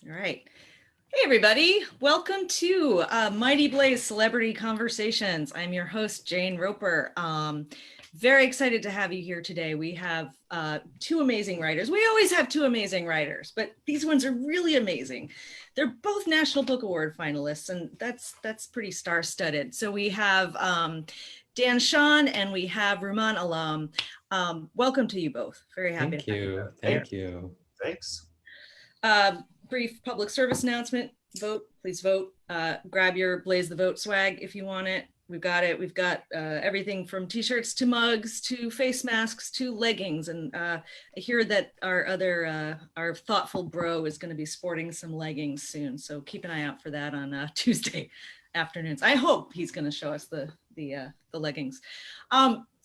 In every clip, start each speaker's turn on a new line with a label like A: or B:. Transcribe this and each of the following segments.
A: All right. Hey, everybody. Welcome to Mighty Blaze Celebrity Conversations. I'm your host, Jane Roper. Very excited to have you here today. We have two amazing writers. We always have two amazing writers, but these ones are really amazing. They're both National Book Award finalists, and that's pretty star-studded. So we have Dan Chaon and we have Rumaan Alam. Welcome to you both. Very happy to have you.
B: Thank you.
C: Thanks.
A: Brief public service announcement. Vote, please vote. Grab your Blaze the Vote swag if you want it. We've got it. We've got everything from t-shirts to mugs to face masks to leggings. And I hear that our thoughtful bro is going to be sporting some leggings soon. So keep an eye out for that on Tuesday afternoons. I hope he's going to show us the leggings.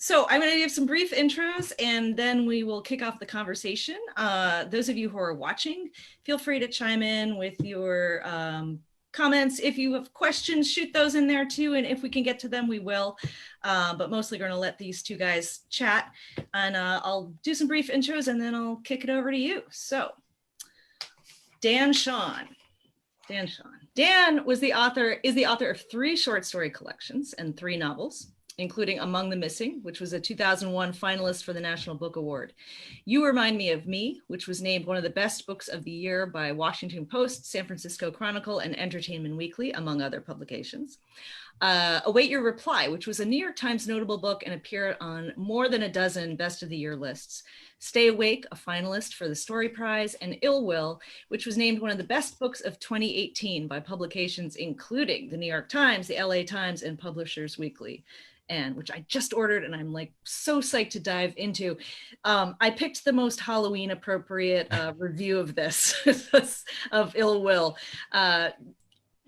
A: So I'm going to give some brief intros and then we will kick off the conversation. Those of you who are watching, feel free to chime in with your comments. If you have questions, shoot those in there too. And if we can get to them, we will. But mostly going to let these two guys chat and I'll do some brief intros and then I'll kick it over to you. So Dan Chaon. Dan is the author of 3 short story collections and 3 novels, including Among the Missing, which was a 2001 finalist for the National Book Award. You Remind Me of Me, which was named one of the best books of the year by Washington Post, San Francisco Chronicle, and Entertainment Weekly, among other publications. Await Your Reply, which was a New York Times notable book and appeared on more than a dozen Best of the Year lists. Stay Awake, a finalist for the Story Prize, and Ill Will, which was named one of the best books of 2018 by publications including the New York Times, the LA Times, and Publishers Weekly. And which I just ordered and I'm like so psyched to dive into. I picked the most Halloween appropriate review of this, of Ill Will. The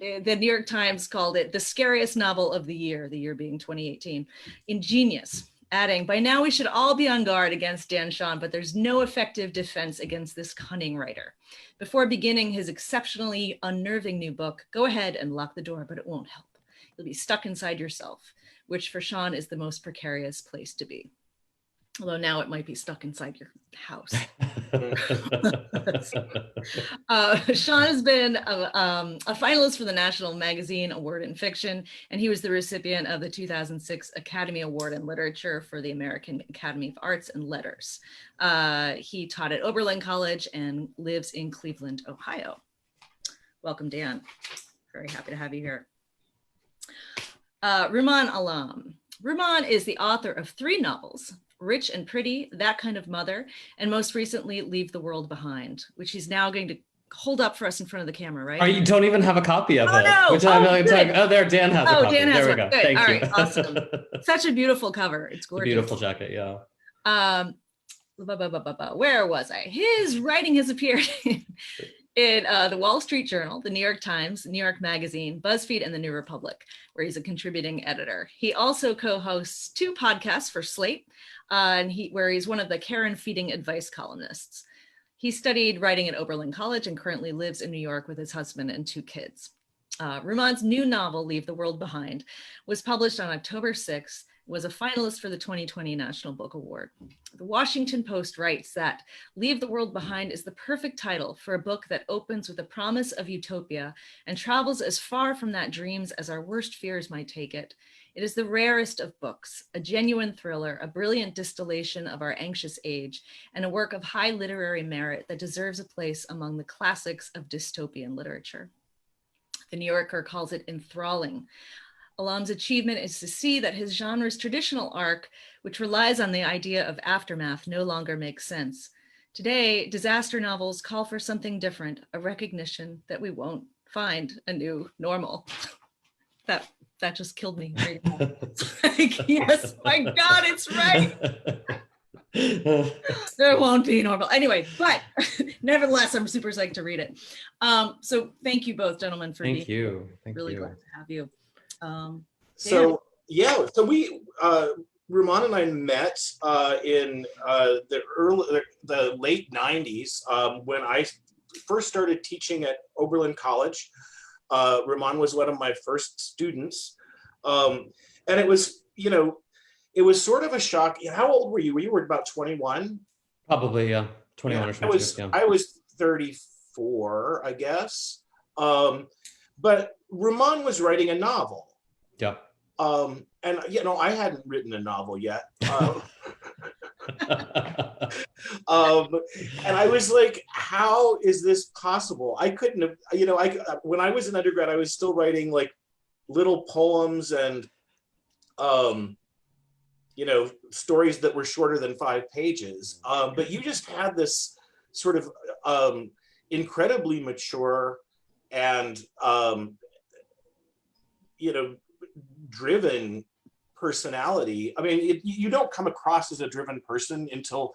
A: New York Times called it the scariest novel of the year being 2018. Ingenious, adding, by now we should all be on guard against Dan Chaon, but there's no effective defense against this cunning writer. Before beginning his exceptionally unnerving new book, go ahead and lock the door, but it won't help. You'll be stuck inside yourself, which for Chaon is the most precarious place to be. Although now it might be stuck inside your house. Chaon has been a finalist for the National Magazine Award in Fiction, and he was the recipient of the 2006 Academy Award in Literature for the American Academy of Arts and Letters. He taught at Oberlin College and lives in Cleveland, Ohio. Welcome, Dan. Very happy to have you here. Rumaan Alam. Rumaan is the author of 3 novels, Rich and Pretty, That Kind of Mother, and most recently, Leave the World Behind, which he's now going to hold up for us in front of the camera, right?
B: You don't even have a copy of it.
A: No.
B: Which there, Dan has a copy.
A: Dan has
B: there
A: one.
B: We go.
A: Good.
B: Thank
A: All
B: you.
A: Right, awesome. Such a beautiful cover. It's gorgeous.
B: A beautiful jacket, yeah.
A: Where was I? His writing has appeared in the Wall Street Journal, the New York Times, New York Magazine, BuzzFeed, and the New Republic, where he's a contributing editor. He also co-hosts 2 podcasts for Slate, where he's one of the Karen Feeding advice columnists. He studied writing at Oberlin College and currently lives in New York with his husband and 2 kids. Rumaan's new novel, Leave the World Behind, was published on October 6th, was a finalist for the 2020 National Book Award. The Washington Post writes that Leave the World Behind is the perfect title for a book that opens with a promise of utopia and travels as far from that dreams as our worst fears might take it. It is the rarest of books, a genuine thriller, a brilliant distillation of our anxious age, and a work of high literary merit that deserves a place among the classics of dystopian literature. The New Yorker calls it enthralling. Alam's achievement is to see that his genre's traditional arc, which relies on the idea of aftermath, no longer makes sense. Today, disaster novels call for something different, a recognition that we won't find a new normal. That just killed me. Yes, my God, it's right. There won't be normal. Anyway, but nevertheless, I'm super psyched to read it. So thank you both, gentlemen, for being here. Really glad to have you.
C: So we Rumaan and I met in the late 90s when I first started teaching at Oberlin College. Rumaan was one of my first students, and it was sort of a shock. How old were you? You were about 21.
B: Probably, yeah, 21 or 22.
C: I was 34 4, I guess. But Rumaan was writing a novel.
B: Yeah.
C: And I hadn't written a novel yet. And I was like, how is this possible? I couldn't have, when I was an undergrad, I was still writing like little poems and, stories that were shorter than 5 pages. But you just had this sort of incredibly mature and, driven personality. I mean, you don't come across as a driven person until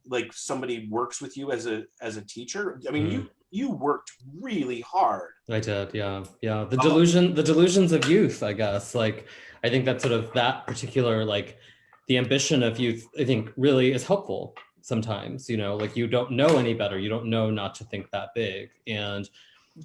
C: like somebody works with you as a teacher. I mean, you worked really hard.
B: I did, yeah. The delusions of youth, I guess. Like, I think that sort of that particular, like, the ambition of youth, I think really is helpful sometimes, like you don't know any better. You don't know not to think that big. And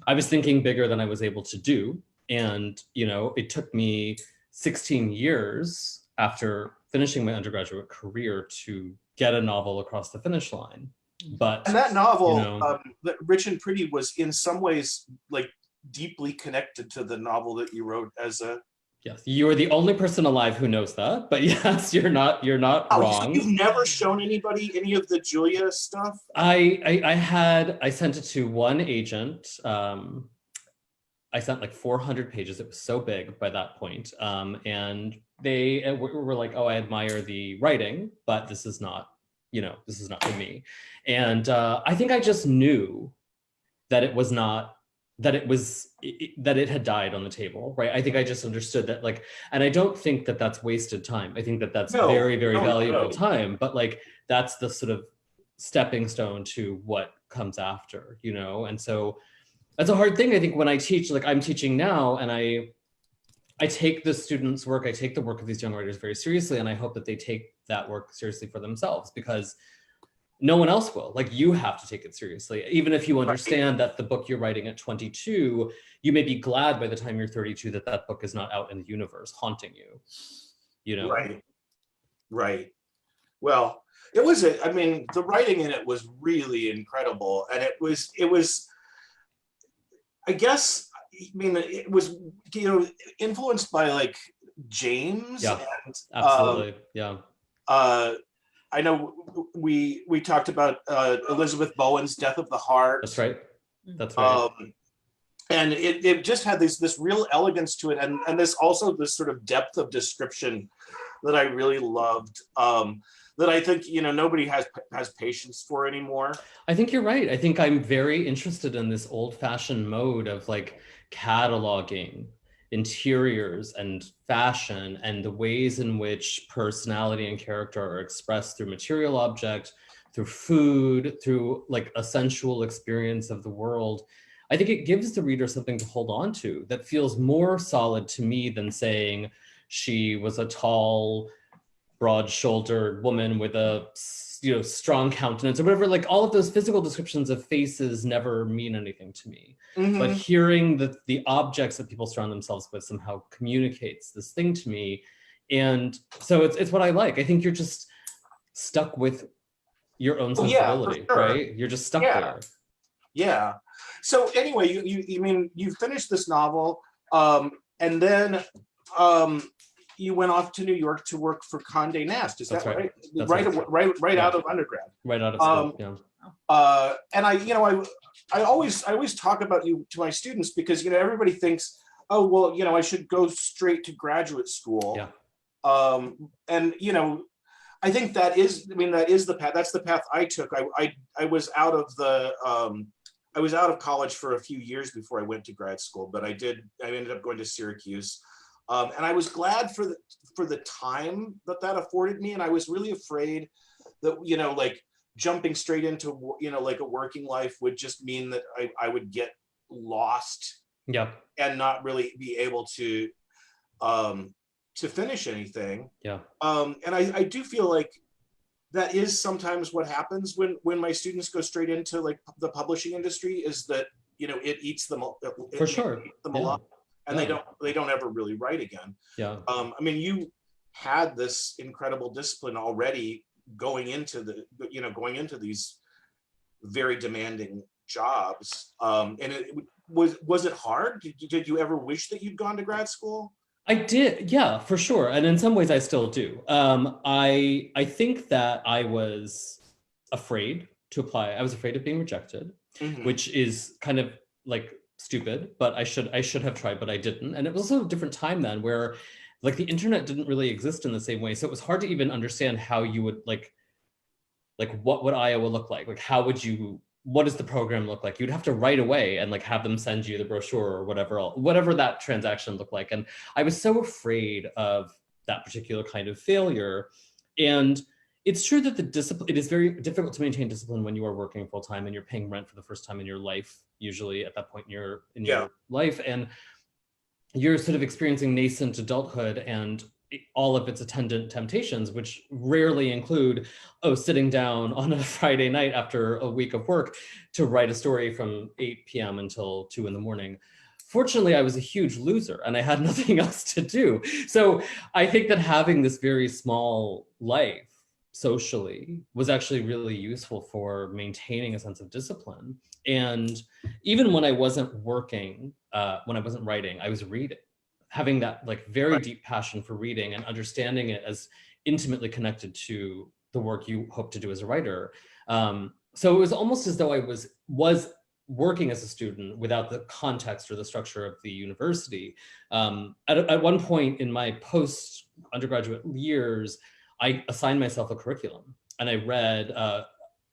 B: I was thinking bigger than I was able to do. And, it took me 16 years after finishing my undergraduate career to get a novel across the finish line. But
C: and that novel, Rich and Pretty, was in some ways like deeply connected to the novel that you wrote as a.
B: Yes, you are the only person alive who knows that. But yes, you're not wrong.
C: So you've never shown anybody any of the Julia stuff?
B: I sent it to one agent. I sent like 400 pages. It was so big by that point. And they were like, oh, I admire the writing, but this is not for me. And I think I just knew that it was not, that it had died on the table, right? I think I just understood that, like, and I don't think that that's wasted time. I think that that's very, very valuable time, but like, that's the sort of stepping stone to what comes after, And so that's a hard thing. I think when I teach, like I'm teaching now, and I take the students' work, I take the work of these young writers very seriously, and I hope that they take that work seriously for themselves, because no one else will. Like, you have to take it seriously. Even if you understand that the book you're writing at 22, you may be glad by the time you're 32 that that book is not out in the universe haunting you,
C: Right. Well, the writing in it was really incredible. And it was, I guess, it was, influenced by like James.
B: Yeah,
C: and,
B: absolutely. Yeah.
C: I know we talked about Elizabeth Bowen's Death of the Heart.
B: That's right.
C: And it just had this real elegance to it, and this sort of depth of description that I really loved. That I think nobody has patience for anymore.
B: I think you're right. I think I'm very interested in this old-fashioned mode of like cataloging interiors and fashion and the ways in which personality and character are expressed through material object, through food, through like a sensual experience of the world. I think it gives the reader something to hold on to that feels more solid to me than saying she was a tall, broad-shouldered woman with a strong countenance or whatever. Like, all of those physical descriptions of faces never mean anything to me. Mm-hmm. But hearing the objects that people surround themselves with somehow communicates this thing to me. And so it's what I like. I think you're just stuck with your own sensibility, right? You're just stuck there.
C: Yeah. So anyway, you finished this novel, and then you went off to New York to work for Condé Nast. Is that right? Right out of undergrad.
B: Right out of school. Yeah.
C: And I always talk about you to my students because everybody thinks, oh well, I should go straight to graduate school.
B: Yeah.
C: And I think that is the path. That's the path I took. I was out of college for a few years before I went to grad school, but I ended up going to Syracuse. And I was glad for the time that afforded me. And I was really afraid that, like jumping straight into, like a working life would just mean that I would get lost and not really be able to finish anything.
B: Yeah.
C: And I do feel like that is sometimes what happens when my students go straight into like the publishing industry, is that, it eats them
B: for sure.
C: Eats them a lot. And they don't ever really write again.
B: Yeah.
C: You had this incredible discipline already going into these very demanding jobs. And it was it hard? Did you ever wish that you'd gone to grad school?
B: I did, yeah, for sure. And in some ways I still do. I think that I was afraid to apply. I was afraid of being rejected,
C: Mhm.
B: which is kind of like stupid, but I should have tried, but I didn't. And it was also a different time then where like the internet didn't really exist in the same way. So it was hard to even understand how you would like what would Iowa look like? Like how would you, what does the program look like? You'd have to write away and like have them send you the brochure or whatever that transaction looked like. And I was so afraid of that particular kind of failure. And it's true that the discipline, it is very difficult to maintain discipline when you are working full time and you're paying rent for the first time in your life, usually at that point in your life. And you're sort of experiencing nascent adulthood and all of its attendant temptations, which rarely include, sitting down on a Friday night after a week of work to write a story from 8 p.m. until 2 a.m. Fortunately, I was a huge loser and I had nothing else to do. So I think that having this very small life socially was actually really useful for maintaining a sense of discipline. And even when I wasn't working, when I wasn't writing, I was reading, having that like very deep passion for reading and understanding it as intimately connected to the work you hope to do as a writer. So it was almost as though I was working as a student without the context or the structure of the university. At one point in my post-undergraduate years, I assigned myself a curriculum and I read,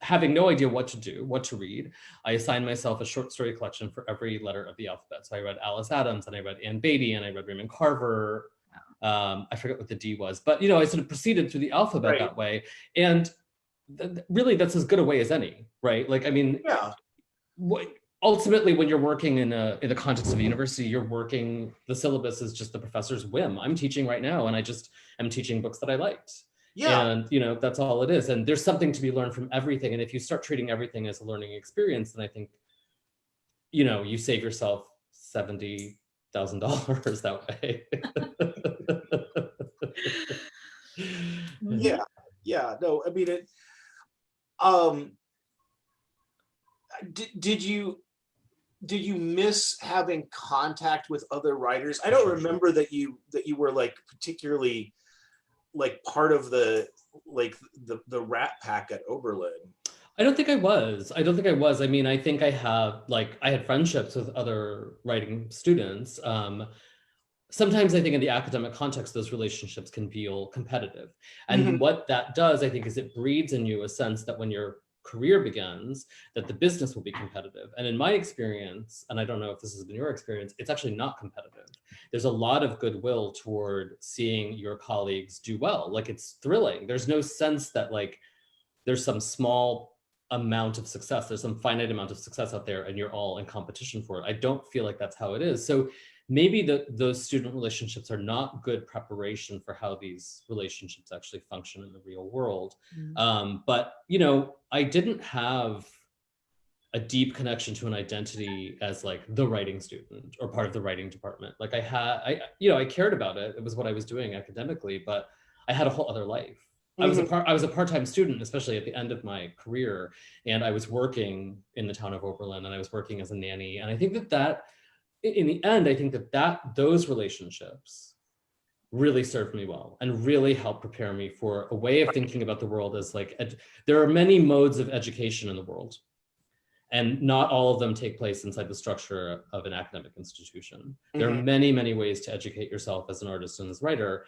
B: having no idea what to read, I assigned myself a short story collection for every letter of the alphabet. So I read Alice Adams and I read Ann Beatty and I read Raymond Carver. I forget what the D was, but I sort of proceeded through the alphabet that way. And really that's as good a way as any, right? Like, I mean, ultimately when you're working in the context of a university, you're working, the syllabus is just the professor's whim. I'm teaching right now and I just am teaching books that I liked. Yeah. And that's all it is. And there's something to be learned from everything. And if you start treating everything as a learning experience, then I think, you save yourself $70,000 that way.
C: Yeah. No, I mean it. Did you miss having contact with other writers? I don't remember that you were like particularly like part of the Rat Pack at Oberlin.
B: I don't think I was. I mean, I think I had friendships with other writing students. Sometimes I think in the academic context, those relationships can feel competitive. And what that does, I think, is it breeds in you a sense that when your career begins, that the business will be competitive. And in my experience, and I don't know if this has been your experience, it's actually not competitive. There's a lot of goodwill toward seeing your colleagues do well. Like, it's thrilling. There's no sense that like there's some small amount of success, there's some finite amount of success out there and you're all in competition for it. I don't feel like that's how it is. So maybe those student relationships are not good preparation for how these relationships actually function in the real world. But I didn't have a deep connection to an identity as like the writing student or part of the writing department. Like I cared about it. It was what I was doing academically, but I had a whole other life. I was a part-time student, especially at the end of my career, and I was working in the town of Oberlin, and I was working as a nanny. And I think that in the end, I think that those relationships really served me well and really helped prepare me for a way of thinking about the world as like, there are many modes of education in the world, and not all of them take place inside the structure of an academic institution. There are many, many ways to educate yourself as an artist and as a writer.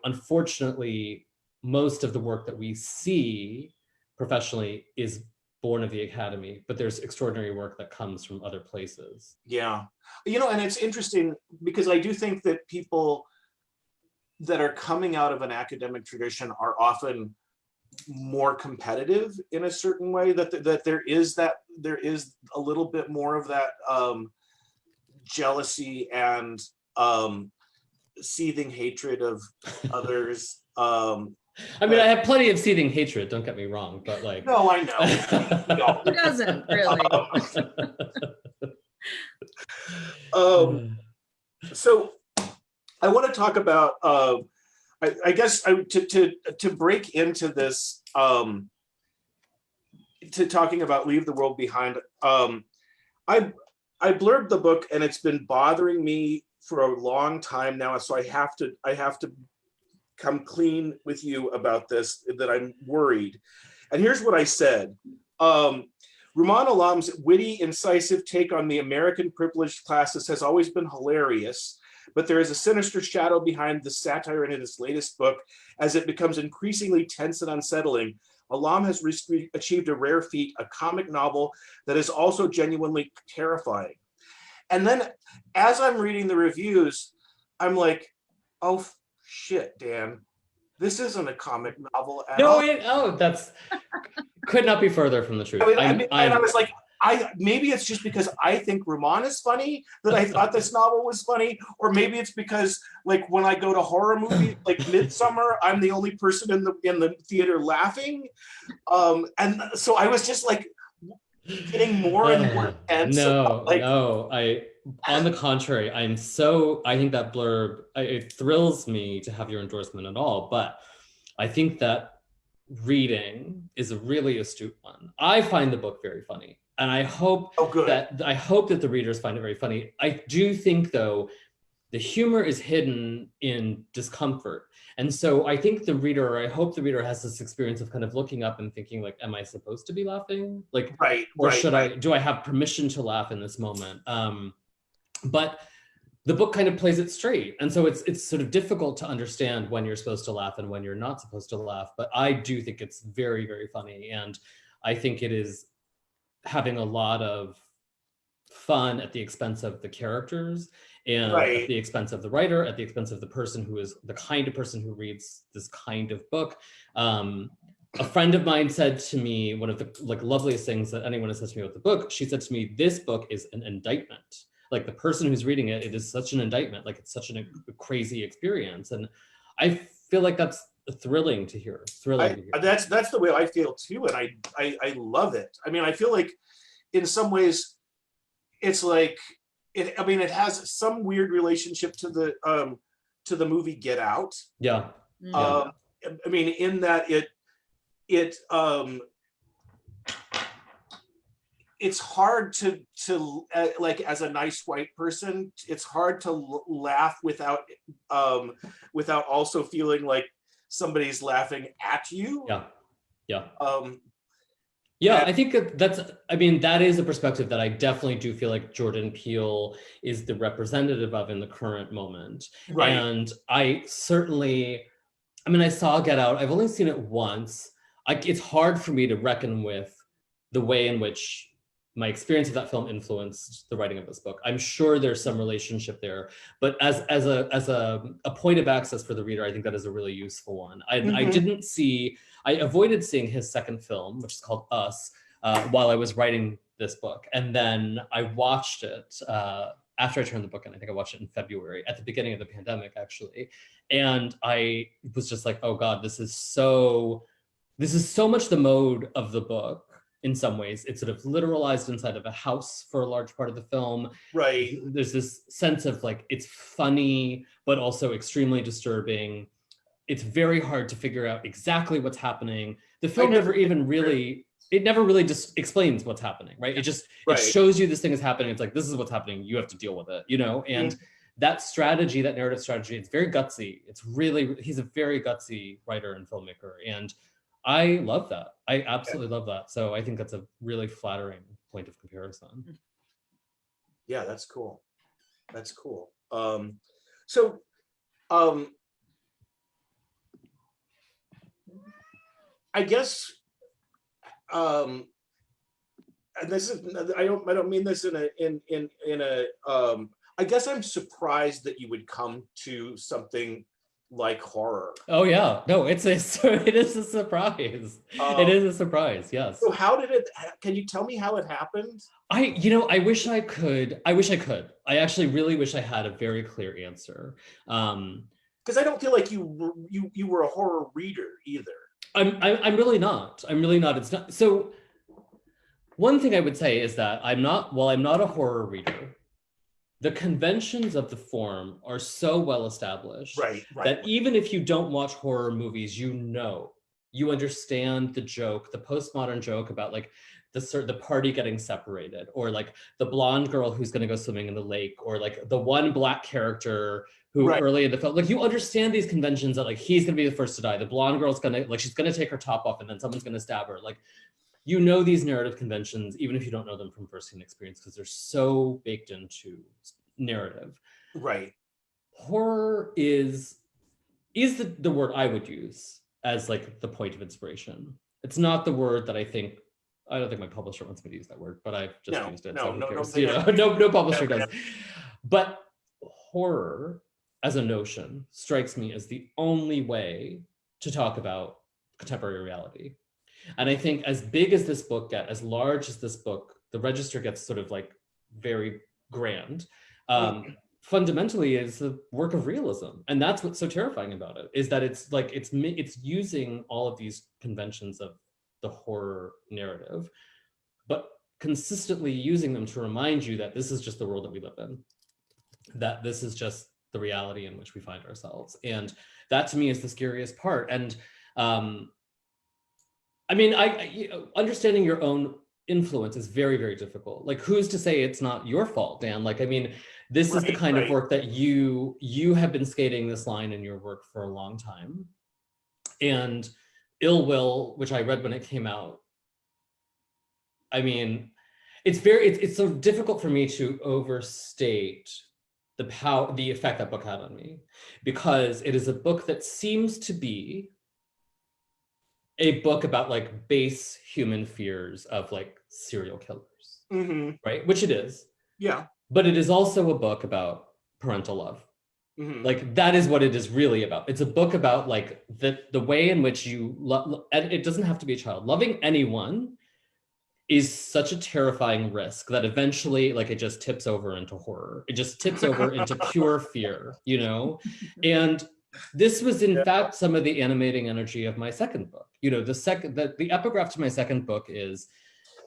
B: Unfortunately, most of the work that we see professionally is born of the academy, but there's extraordinary work that comes from other places.
C: Yeah. And it's interesting because I do think that people that are coming out of an academic tradition are often more competitive in a certain way, that there is a little bit more of that jealousy and seething hatred of others.
B: I mean, I have plenty of seething hatred, don't get me wrong, but like...
C: No, I know.
A: Who doesn't, really?
C: So I want to talk about, I guess to break into this, to talking about Leave the World Behind, I blurbed the book, and it's been bothering me for a long time now. So I have to come clean with you about this, that I'm worried. And here's what I said. Rumaan Alam's witty, incisive take on the American privileged classes has always been hilarious, but there is a sinister shadow behind the satire in his latest book. As it becomes increasingly tense and unsettling, Alam has achieved a rare feat, a comic novel that is also genuinely terrifying. And then as I'm reading the reviews, I'm like, oh shit, Dan, this isn't a comic novel at all.
B: That's could not be further from the truth.
C: And I was like, maybe it's just because I think Rumaan is funny that I thought this novel was funny, or maybe it's because, like, when I go to horror movies like Midsummer, I'm the only person in the theater laughing, and so I was just like getting more and more tense.
B: On the contrary, I think that blurb, it thrills me to have your endorsement and all, but I think that reading is a really astute one. I find the book very funny, and I hope that the readers find it very funny. I do think, though, the humor is hidden in discomfort. And so I think I hope the reader has this experience of kind of looking up and thinking, like, am I supposed to be laughing? Like, do I have permission to laugh in this moment? But the book kind of plays it straight. And so it's sort of difficult to understand when you're supposed to laugh and when you're not supposed to laugh. But I do think it's very, very funny. And I think it is having a lot of fun at the expense of the characters, and at the expense of the writer, at the expense of the person who is the kind of person who reads this kind of book. A friend of mine said to me, one of the loveliest things that anyone has said to me about the book, she said to me, this book is an indictment. Like, the person who's reading it, it is such an indictment. Like, it's such a crazy experience. And I feel like that's thrilling to hear.
C: That's the way I feel too. And I love it. I mean, I feel like in some ways it's like, it has some weird relationship to the movie Get Out.
B: Yeah.
C: I mean, in that it's hard to like, as a nice white person, it's hard to laugh without also feeling like somebody's laughing at you.
B: I think that is a perspective that I definitely do feel like Jordan Peele is the representative of in the current moment.
C: Right.
B: And I saw Get Out. I've only seen it once. It's hard for me to reckon with the way in which my experience of that film influenced the writing of this book. I'm sure there's some relationship there, but as a point of access for the reader, I think that is a really useful one. I avoided seeing his second film, which is called Us, while I was writing this book. And then I watched it after I turned the book in. I think I watched it in February, at the beginning of the pandemic, actually. And I was just like, oh God, this is so much the mode of the book. In some ways, it's sort of literalized inside of a house for a large part of the film.
C: Right.
B: There's this sense of, like, it's funny, but also extremely disturbing. It's very hard to figure out exactly what's happening. The film never really just explains what's happening, right? It just, it shows you this thing is happening. It's like, this is what's happening. You have to deal with it, And that strategy, that narrative strategy, it's very gutsy. He's a very gutsy writer and filmmaker. And I love that. I absolutely love that. So I think that's a really flattering point of comparison.
C: Yeah, that's cool. I guess, and this is, I don't mean this in a I guess I'm surprised that you would come to something like horror.
B: Oh yeah, no, it is a surprise. It is a surprise, yes.
C: So can you tell me how it happened?
B: I wish I could. I actually really wish I had a very clear answer.
C: Because I don't feel like you were a horror reader either.
B: I'm really not. It's not. So one thing I would say is that while I'm not a horror reader, the conventions of the form are so well established that even if you don't watch horror movies, You understand the joke, the postmodern joke about like the party getting separated, or like the blonde girl who's going to go swimming in the lake, or like the one black character who early in the film, like you understand these conventions that like he's going to be the first to die, the blonde girl's going to like, she's going to take her top off and then someone's going to stab her. Like, you know, these narrative conventions, even if you don't know them from firsthand experience, because they're so baked into narrative.
C: Right.
B: Horror is the word I would use as like the point of inspiration. It's not the word that I don't think my publisher wants me to use that word, but I've just used it. No publisher does. But horror as a notion strikes me as the only way to talk about contemporary reality. And I think as big as this book gets, as large as this book, the register gets sort of like very grand. Fundamentally is a work of realism, and that's what's so terrifying about it, is that it's like it's using all of these conventions of the horror narrative, but consistently using them to remind you that this is just the world that we live in, that this is just the reality in which we find ourselves. And that to me is the scariest part. And I mean, understanding your own influence is very, very difficult. Like, who's to say it's not your fault, Dan? Like, I mean, this is the kind of work that you have been skating this line in your work for a long time. And Ill Will, which I read when it came out, I mean, it's so difficult for me to overstate the effect that book had on me, because it is a book that seems to be a book about like base human fears of like serial killers, right? Which it is. Yeah. But it is also a book about parental love. Like, that is what it is really about. It's a book about like the way in which you love, and it doesn't have to be a child. Loving anyone is such a terrifying risk that eventually like it just tips over into horror. It just tips over into pure fear, you know? And this was in fact some of the animating energy of my second book. You know, the epigraph to my second book is,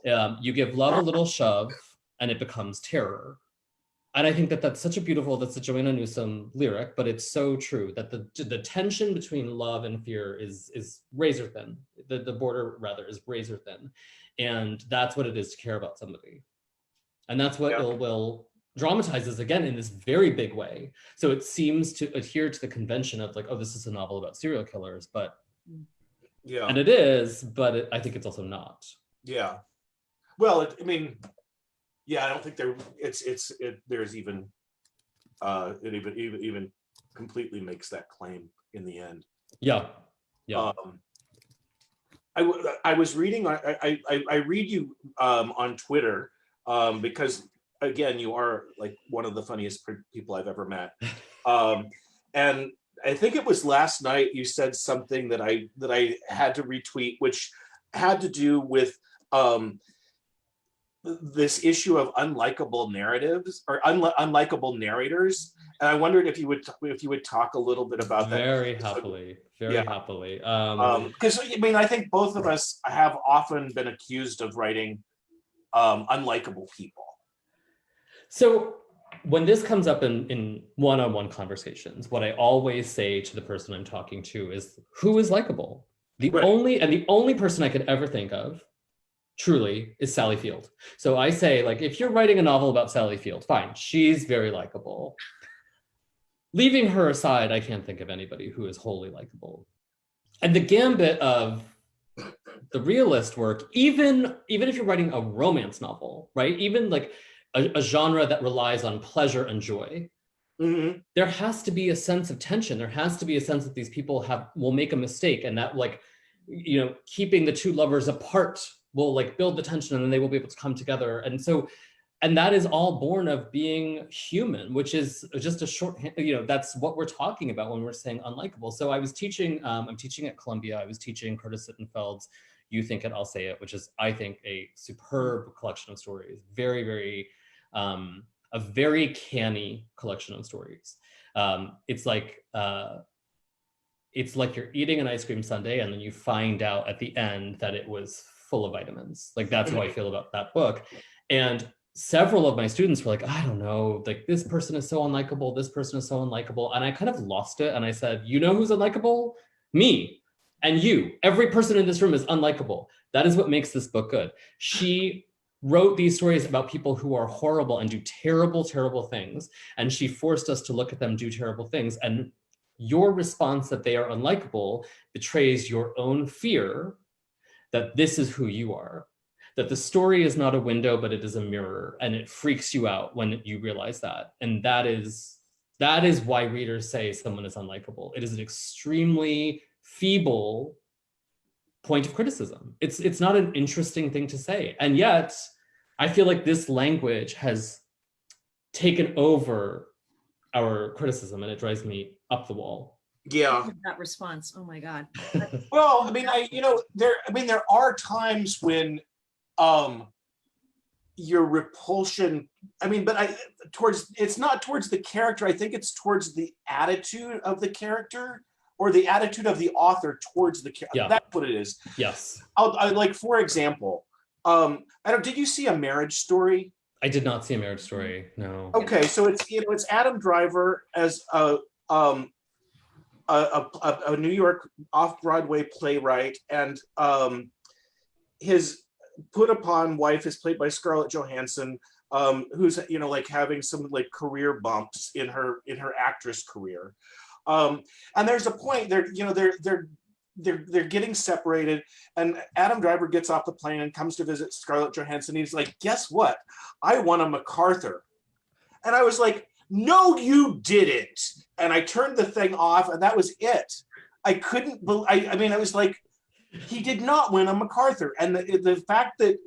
B: you give love a little shove and it becomes terror. And I think that that's such a beautiful, that's a Joanna Newsom lyric, but it's so true that the tension between love and fear is razor thin. The border rather is razor thin. And that's what it is to care about somebody. And that's what Ill Will dramatizes again in this very big way. So it seems to adhere to the convention of like, oh, this is a novel about serial killers, but and it is, but I think it's also not. Yeah. Well, I mean, yeah, I don't think there's even it even completely makes that claim in the end. Yeah. I was reading. I read you on Twitter because again, you are like one of the funniest people I've ever met. And I think it was last night you said something that I had to retweet, which had to do with this issue of unlikable narratives or unlikable narrators. And I wondered if you would talk a little bit about that. Very happily. Because I mean, I think both of us have often been accused of writing unlikable people. So when this comes up in one-on-one conversations, what I always say to the person I'm talking to is, who is likable? The only person I could ever think of truly is Sally Field. So I say, like, if you're writing a novel about Sally Field, fine, she's very likable. Leaving her aside, I can't think of anybody who is wholly likable. And the gambit of the realist work, even if you're writing a romance novel, right? Even like a genre that relies on pleasure and joy, there has to be a sense of tension. There has to be a sense that these people will make a mistake, and that, like, you know, keeping the two lovers apart will like build the tension, and then they will be able to come together. And that is all born of being human, which is just a shorthand, you know, that's what we're talking about when we're saying unlikable. So I was teaching, I'm teaching at Columbia. I was teaching Curtis Sittenfeld's You Think It, I'll Say It, which is, I think, a superb collection of stories. Very, very, a very canny collection of stories. It's like you're eating an ice cream sundae and then you find out at the end that it was full of vitamins. Like, that's how I feel about that book. And several of my students were like, I don't know, like, this person is so unlikable, this person is so unlikable. And I kind of lost it. And I said, you know who's unlikable? Me. And every person in this room is unlikable. That is what makes this book good. She wrote these stories about people who are horrible and do terrible, terrible things. And she forced us to look at them do terrible things. And your response that they are unlikable betrays your own fear that this is who you are, that the story is not a window, but it is a mirror, and it freaks you out when you realize that. And that is why readers say someone is unlikable. It is an extremely feeble point of criticism. It's not an interesting thing to say. And yet, I feel like this language has taken over our criticism, and it drives me up the wall.
C: Yeah.
A: That response. Oh my God.
C: Well, I mean, there are times when your repulsion, it's not towards the character. I think it's towards the attitude of the character, or the attitude of the author towards the character.
B: Yeah.
C: That's what it is.
B: Yes.
C: I like, for example, did you see A Marriage Story?
B: I did not see A Marriage Story, no.
C: Okay, so it's Adam Driver as a New York off-Broadway playwright, and his put upon wife is played by Scarlett Johansson, who's having some career bumps in her actress career, and there's a point they're getting separated, and Adam Driver gets off the plane and comes to visit Scarlett Johansson. He's like, guess what? I won a MacArthur. And I was like, no, you didn't. And I turned the thing off, and that was it. I couldn't believe, I was like, he did not win a MacArthur. And the fact that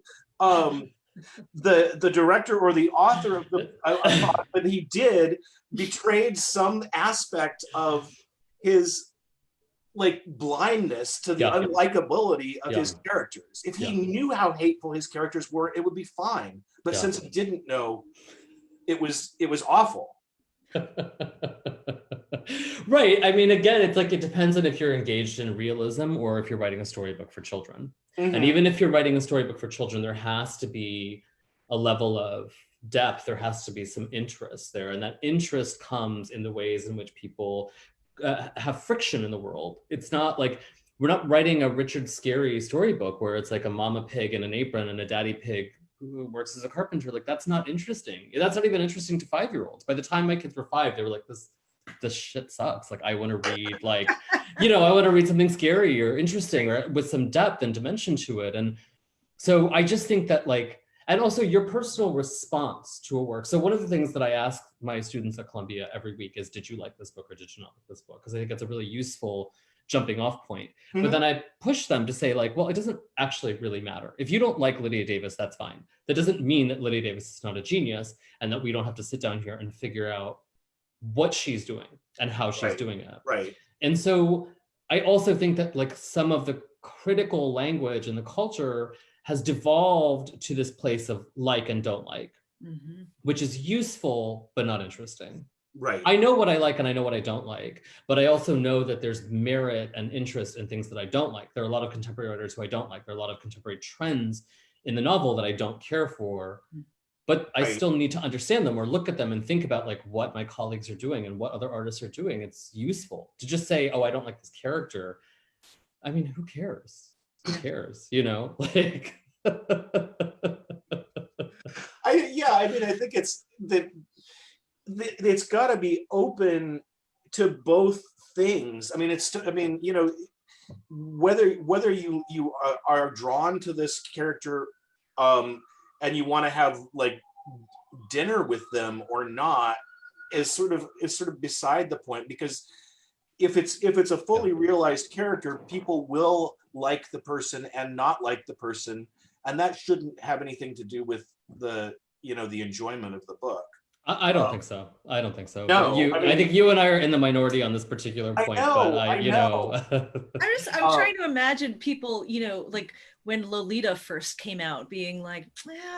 C: the director or the author of the that he did betrayed some aspect of his blindness to the unlikability of his characters. If he knew how hateful his characters were, it would be fine. But since he didn't know, it was awful.
B: Right. I mean, again, it's it depends on if you're engaged in realism or if you're writing a storybook for children. Mm-hmm. And even if you're writing a storybook for children, there has to be a level of depth. There has to be some interest there. And that interest comes in the ways in which people have friction in the world. It's not we're not writing a Richard Scarry storybook where it's a mama pig in an apron and a daddy pig who works as a carpenter. That's not interesting. That's not even interesting to 5-year-olds. By the time my kids were 5, they were like, this shit sucks. I want to read I want to read something scary or interesting or with some depth and dimension to it. And so I just think that and also your personal response to a work. So one of the things that I ask my students at Columbia every week is, did you like this book or did you not like this book? Because I think it's a really useful jumping off point. Mm-hmm. But then I push them to say well, it doesn't actually really matter. If you don't like Lydia Davis, that's fine. That doesn't mean that Lydia Davis is not a genius and that we don't have to sit down here and figure out what she's doing and how she's doing it.
C: Right.
B: And so I also think that some of the critical language in the culture has devolved to this place of like and don't like, mm-hmm. which is useful, but not interesting.
C: Right.
B: I know what I like and I know what I don't like, but I also know that there's merit and interest in things that I don't like. There are a lot of contemporary writers who I don't like. There are a lot of contemporary trends in the novel that I don't care for, but I still need to understand them or look at them and think about what my colleagues are doing and what other artists are doing. It's useful to just say, oh, I don't like this character. I mean, who cares? Who cares?
C: I think it's that it's got to be open to both things. I mean, whether you are drawn to this character and you want to have dinner with them or not is sort of beside the point, because if it's a fully realized character, people will like the person and not like the person, and that shouldn't have anything to do with the enjoyment of the book.
B: I don't think so. I don't think so.
C: No,
B: I think you and I are in the minority on this particular point.
C: I know.
A: I'm trying to imagine people, when Lolita first came out, being like,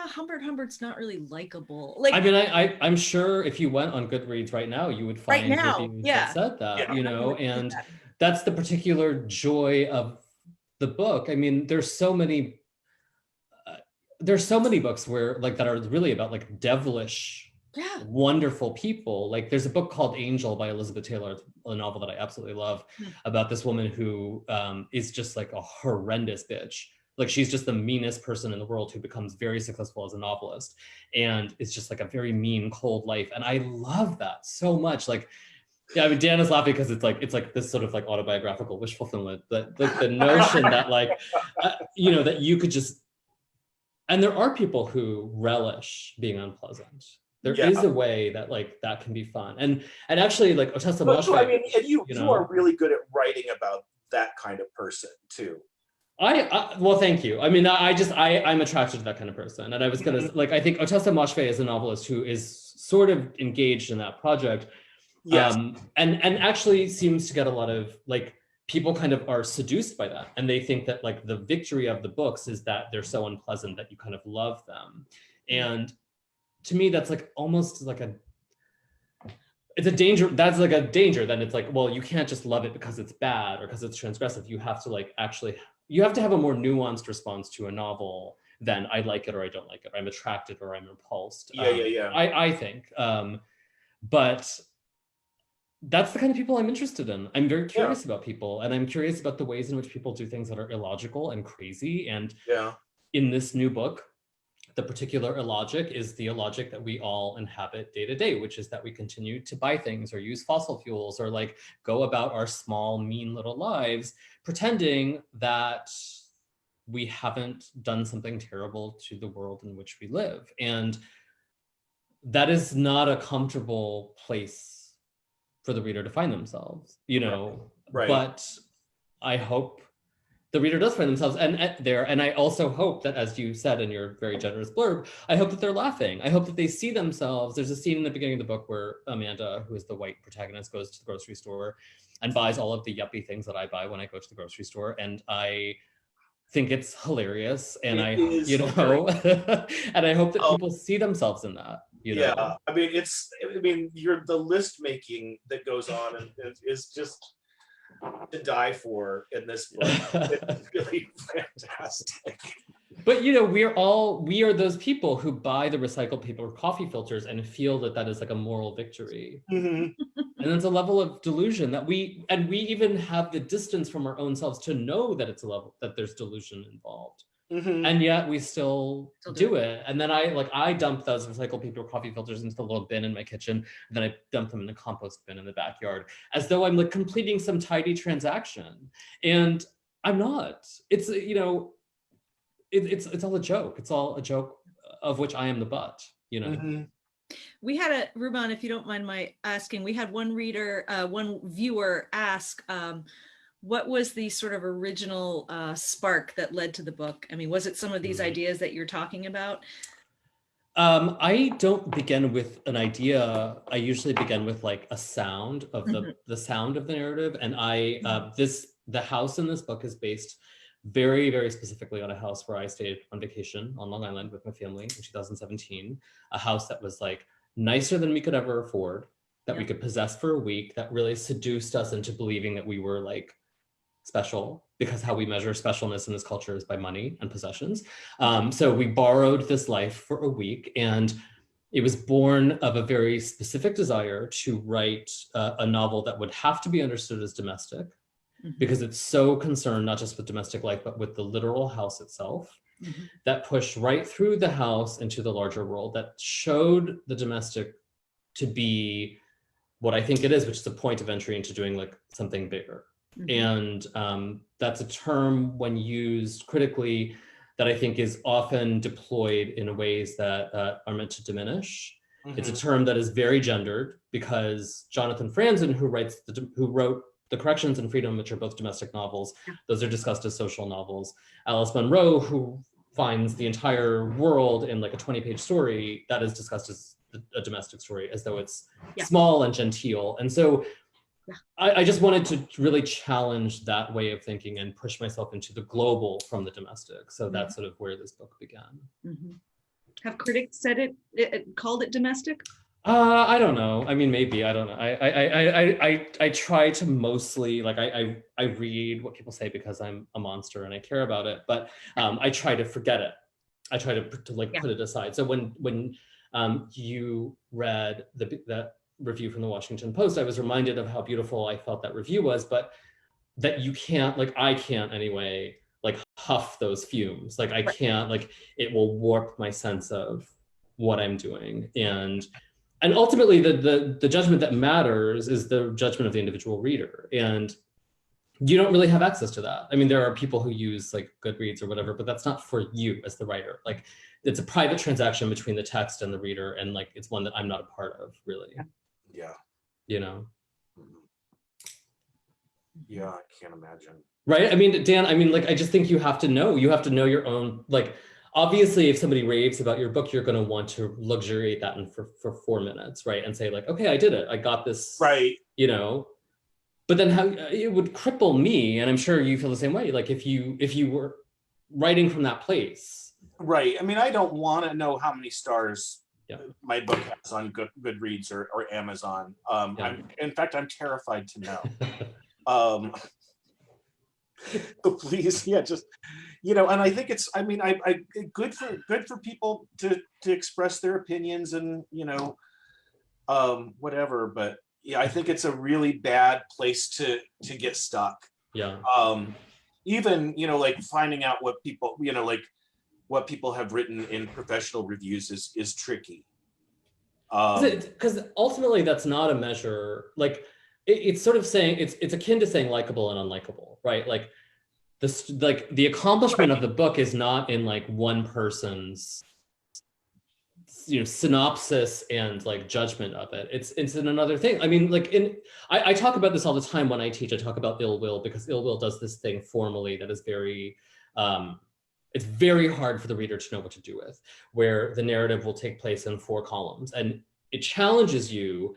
A: Humbert Humbert not really likable.
B: I'm sure if you went on Goodreads right now, you would find reviews that said that, and that's the particular joy of the book. I mean, there's so many books where that are really about devilish
A: Yeah.
B: wonderful people. Like there's a book called Angel by Elizabeth Taylor, a novel that I absolutely love, about this woman who is just like a horrendous bitch. Like she's just the meanest person in the world who becomes very successful as a novelist, and it's just like a very mean, cold life. And I love that so much. Like, yeah, I mean, Dan is laughing because it's like this sort of like autobiographical wish fulfillment. That like the notion that like, you know, that you could just, and there are people who relish being unpleasant. There is a way that like that can be fun, and actually like Otessa Moshfegh,
C: I mean, and you
B: know,
C: are really good at writing about that kind of person too.
B: Well, thank you. I mean, I'm attracted to that kind of person, and I was gonna like, I think Otessa Moshfegh is a novelist who is sort of engaged in that project, and actually seems to get a lot of like, people kind of are seduced by that, and they think that like the victory of the books is that they're so unpleasant that you kind of love them, and to me that's like almost like it's a danger. That's like a danger. Then it's like, well, you can't just love it because it's bad or because it's transgressive. You have to like actually, you have to have a more nuanced response to a novel than I like it or I don't like it. I'm attracted or I'm repulsed. I think, but that's the kind of people I'm interested in. I'm very curious about people, and I'm curious about the ways in which people do things that are illogical and crazy. And in this new book, the particular illogic is the illogic that we all inhabit day to day, which is that we continue to buy things or use fossil fuels or like go about our small, mean little lives, pretending that we haven't done something terrible to the world in which we live. And that is not a comfortable place for the reader to find themselves, you know, but I hope the reader does find themselves there. And I also hope that, as you said in your very generous blurb, I hope that they're laughing. I hope that they see themselves. There's a scene in the beginning of the book where Amanda, who is the white protagonist, goes to the grocery store and buys all of the yuppie things that I buy when I go to the grocery store. And I think it's hilarious. And and I hope that people see themselves in that. You know?
C: I mean, you're the list making that goes on and is just to die for in this book. It's really fantastic.
B: But you know, we are those people who buy the recycled paper coffee filters and feel that that is like a moral victory. And it's a level of delusion that we even have the distance from our own selves to know that it's a level that there's delusion involved. And yet we still do it. And then I dump those recycled paper coffee filters into the little bin in my kitchen, and then I dump them in a compost bin in the backyard, as though I'm like completing some tidy transaction. And I'm not. It's, you know, it's all a joke. It's all a joke of which I am the butt, you know.
A: We had Rumaan, if you don't mind my asking, we had one reader, one viewer ask, what was the sort of original spark that led to the book? I mean, was it some of these ideas that you're talking about?
B: I don't begin with an idea. I usually begin with like a sound of the sound of the narrative. And the house in this book is based very, very specifically on a house where I stayed on vacation on Long Island with my family in 2017. A house that was like nicer than we could ever afford, that we could possess for a week, that really seduced us into believing that we were like special, because how we measure specialness in this culture is by money and possessions. So we borrowed this life for a week, and it was born of a very specific desire to write a novel that would have to be understood as domestic, because it's so concerned not just with domestic life, but with the literal house itself, that pushed right through the house into the larger world, that showed the domestic to be what I think it is, which is a point of entry into doing like something bigger. And that's a term, when used critically, that I think is often deployed in ways that are meant to diminish. It's a term that is very gendered, because Jonathan Franzen, who wrote The Corrections and Freedom, which are both domestic novels, those are discussed as social novels. Alice Munro, who finds the entire world in like a 20-page story, that is discussed as a domestic story, as though it's small and genteel. And so I just wanted to really challenge that way of thinking and push myself into the global from the domestic. So that's sort of where this book began.
A: Have critics said it called it domestic?
B: I don't know. I mean, maybe, I don't know. I try to mostly, like, I read what people say because I'm a monster and I care about it, but I try to forget it. I try to like put it aside. So when you read that review from the Washington Post, I was reminded of how beautiful I felt that review was, but that you can't, like, I can't anyway, like, huff those fumes. Like, I can't, like, it will warp my sense of what I'm doing. And ultimately the judgment that matters is the judgment of the individual reader. And you don't really have access to that. I mean, there are people who use like Goodreads or whatever, but that's not for you as the writer. Like, it's a private transaction between the text and the reader, and like, it's one that I'm not a part of, really.
C: Yeah.
B: You know?
C: Yeah, I can't imagine.
B: Right? I mean, Dan, I mean, like, I just think you have to know your own, like, obviously if somebody raves about your book, you're going to want to luxuriate that for 4 minutes, right? And say like, okay, I did it. I got this,
C: right.
B: You know, but then how it would cripple me. And I'm sure you feel the same way. Like if you were writing from that place.
C: Right. I mean, I don't want to know how many stars
B: Yeah.
C: my book has on Goodreads or Amazon. In fact, I'm terrified to know. But please, yeah, just, you know, and I think it's, I mean, I good for people to express their opinions and, you know, whatever, but yeah, I think it's a really bad place to get stuck.
B: Yeah.
C: Even, you know, like finding out what people, you know, like what people have written in professional reviews is tricky.
B: Because ultimately that's not a measure. Like it's sort of saying, it's akin to saying likable and unlikable, right? Like this, like the accomplishment of the book is not in like one person's, you know, synopsis and like judgment of it. It's in another thing. I mean, like I talk about this all the time when I teach. I talk about ill will, because ill will does this thing formally that is very, it's very hard for the reader to know what to do with, where the narrative will take place in 4 columns, and it challenges you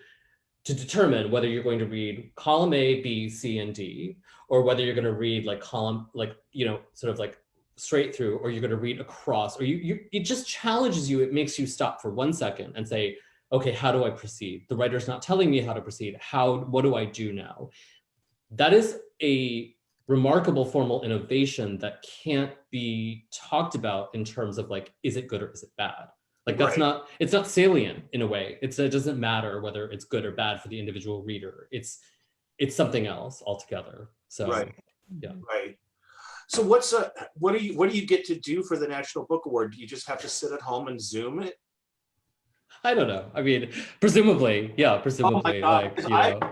B: to determine whether you're going to read column A, B, C, and D, or whether you're going to read like column, like, you know, sort of like straight through, or you're going to read across, or it just challenges you. It makes you stop for 1 second and say, okay, how do I proceed? The writer's not telling me how to proceed. What do I do now? That is a remarkable formal innovation that can't be talked about in terms of like, is it good or is it bad? Like that's not, it's not salient in a way. It doesn't matter whether it's good or bad for the individual reader. It's something else altogether. So, yeah.
C: Right. So what do you get to do for the National Book Award? Do you just have to sit at home and Zoom it?
B: I don't know. I mean, presumably, yeah, presumably.
C: Oh my God.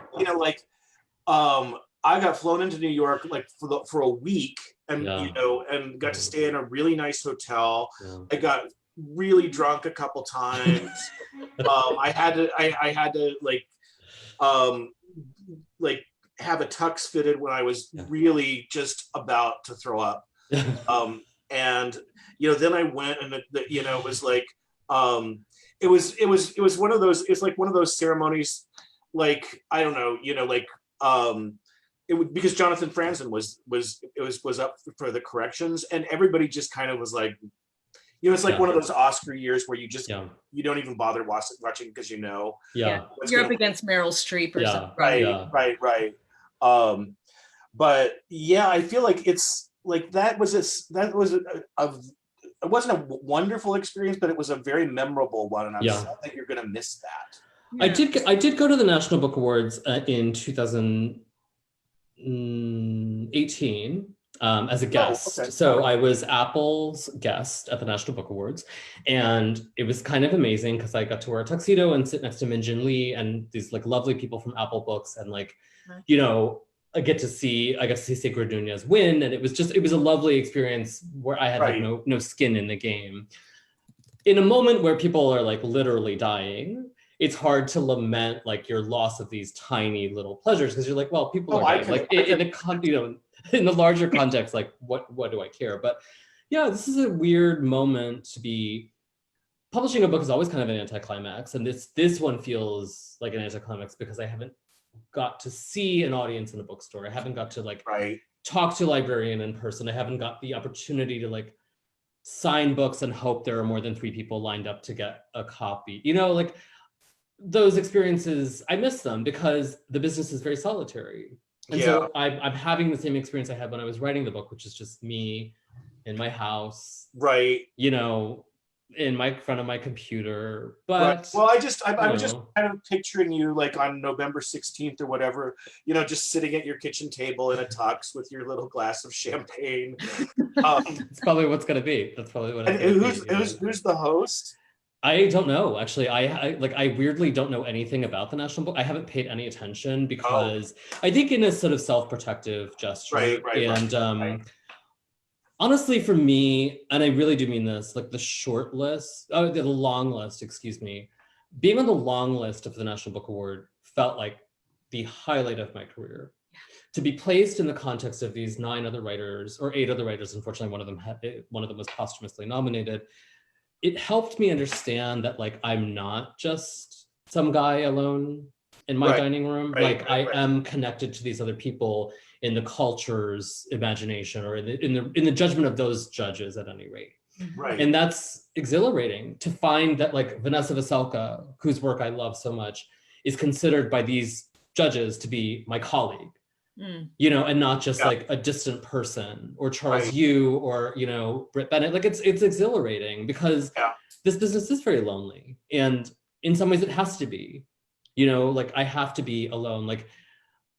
C: I got flown into New York like for a week, and you know, and got to stay in a really nice hotel. I got really drunk a couple times. I had to like have a tux fitted when I was really just about to throw up. And you know, then I went, and you know, it was like it was one of those, it's like one of those ceremonies, like, I don't know, you know, like because Jonathan Franzen was up for the corrections, and everybody just kind of was like, you know, it's like one of those Oscar years where you just you don't even bother watching because you know
A: you're up against Meryl Streep or something.
C: Right. But yeah, I feel like it's like it wasn't a wonderful experience, but it was a very memorable one, and I'm sad that you're gonna miss that.
B: I did go to the National Book Awards in 2018 as a guest.
C: Okay.
B: So I was Apple's guest at the National Book Awards, and it was kind of amazing because I got to wear a tuxedo and sit next to Min Jin Lee and these like lovely people from Apple Books, and like, you know, I got to see Sigrid Nunez win, and it was a lovely experience where I had like no skin in the game. In a moment where people are like literally dying, it's hard to lament like your loss of these tiny little pleasures, because you're like, well, people are dying. Like in the larger context, like what do I care? But yeah, this is a weird moment to be publishing a book. Is always kind of an anticlimax, and this one feels like an anticlimax because I haven't got to see an audience in a bookstore. I haven't got to like talk to a librarian in person. I haven't got the opportunity to like sign books and hope there are more than 3 people lined up to get a copy. You know, like those experiences, I miss them because the business is very solitary. And so I'm having the same experience I had when I was writing the book, which is just me in my house.
C: Right.
B: You know, in front of my computer,
C: Right.
B: but
C: Well, I was just
B: know.
C: kind of picturing you like on November 16th or whatever, just sitting at your kitchen table in a tux with your little glass of champagne.
B: It's probably what's gonna be. That's probably what it's
C: And
B: gonna
C: who's
B: be. Yeah.
C: who's the host?
B: I don't know. Actually, I weirdly don't know anything about the National Book. I haven't paid any attention
C: Oh,
B: because I think in a sort of self-protective gesture, and
C: right.
B: honestly, for me, and I really do mean this, like the short list, the long list, excuse me, being on the long list of the National Book Award felt like the highlight of my career. To be placed in the context of these 9 other writers, or 8 other writers, unfortunately, one of them was posthumously nominated. It helped me understand that like I'm not just some guy alone in my
C: Right.
B: dining room.
C: Right.
B: Like I am connected to these other people in the culture's imagination, or in the judgment of those judges at any rate.
C: Right.
B: And that's exhilarating to find that like Vanessa Veselka, whose work I love so much, is considered by these judges to be my colleague. And not just like a distant person, or Charles Yu, or Britt Bennett. Like it's exhilarating because this business is very lonely, and in some ways it has to be. Like I have to be alone. Like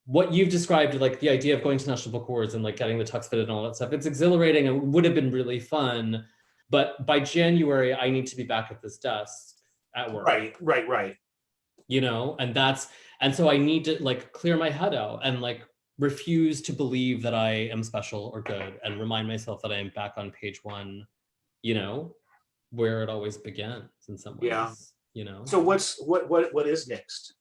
B: what you've described, like the idea of going to National Book Awards and like getting the tux fitted and all that stuff. It's exhilarating and would have been really fun, but by January I need to be back at this desk at work.
C: Right.
B: And so I need to like clear my head out and like refuse to believe that I am special or good, and remind myself that I am back on page 1, where it always begins in some ways.
C: So what is next?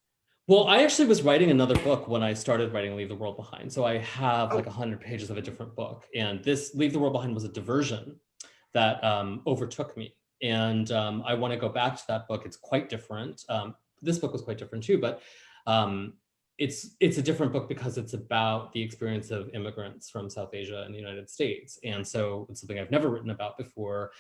B: Well, I actually was writing another book when I started writing Leave the World Behind. So I have like 100 pages of a different book, and this Leave the World Behind was a diversion that overtook me. And I want to go back to that book. It's quite different. This book was quite different too, but it's a different book because it's about the experience of immigrants from South Asia and the United States. And so it's something I've never written about before.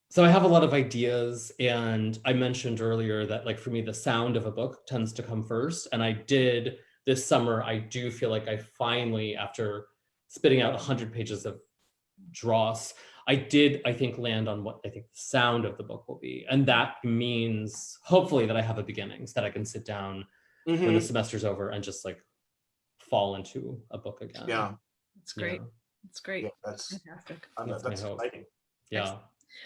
B: So I have a lot of ideas, and I mentioned earlier that like for me, the sound of a book tends to come first. And I did this summer, I do feel like I finally, after spitting out 100 pages of dross, I think, land on what I think the sound of the book will be. And that means hopefully that I have a beginning so that I can sit down when the semester's over and just like fall into a book again.
C: Yeah.
A: That's great. That's great.
C: Yeah, that's fantastic.
B: That's
C: exciting.
B: Yeah.
A: Excellent.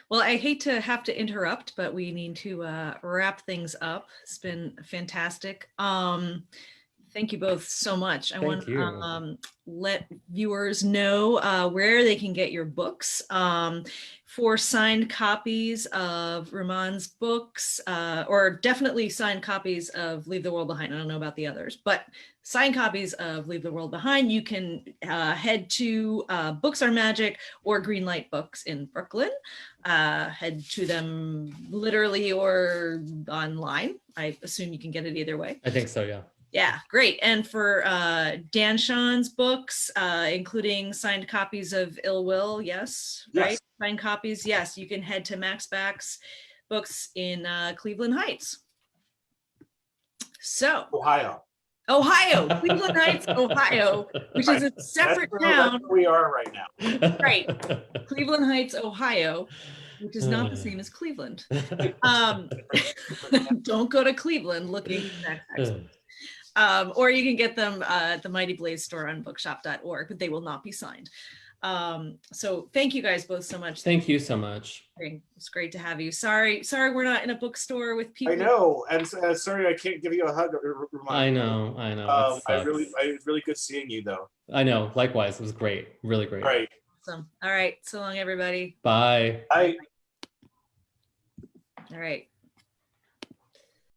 A: Well, I hate to have to interrupt, but we need to wrap things up. It's been fantastic. Thank you both so much. I want to let viewers know where they can get your books. For signed copies of Rumaan's books, or definitely signed copies of Leave the World Behind. I don't know about the others, but signed copies of Leave the World Behind, you can head to Books Are Magic or Greenlight Books in Brooklyn. Head to them literally or online. I assume you can get it either way.
B: I think so, yeah.
A: Yeah, great. And for Dan Sean's books, including signed copies of Ill Will, yes, right? Signed copies, yes. You can head to Max Back's books in Cleveland Heights. So,
C: Ohio,
A: Cleveland Heights, Ohio, which is a separate town.
C: That's where we are right now.
A: Right, Cleveland Heights, Ohio, which is not the same as Cleveland. Don't go to Cleveland looking for Max Back's books. Or you can get them at the Mighty Blaze store on bookshop.org, but they will not be signed. So thank you guys both so much.
B: Thank you so much.
A: It's great to have you. Sorry we're not in a bookstore with people.
C: I know, and sorry I can't give you a hug.
B: I know.
C: Really good seeing you though.
B: I know, likewise. It was great, really great.
C: Right.
A: Awesome. All right, so long everybody.
B: Bye.
C: Bye.
A: All right.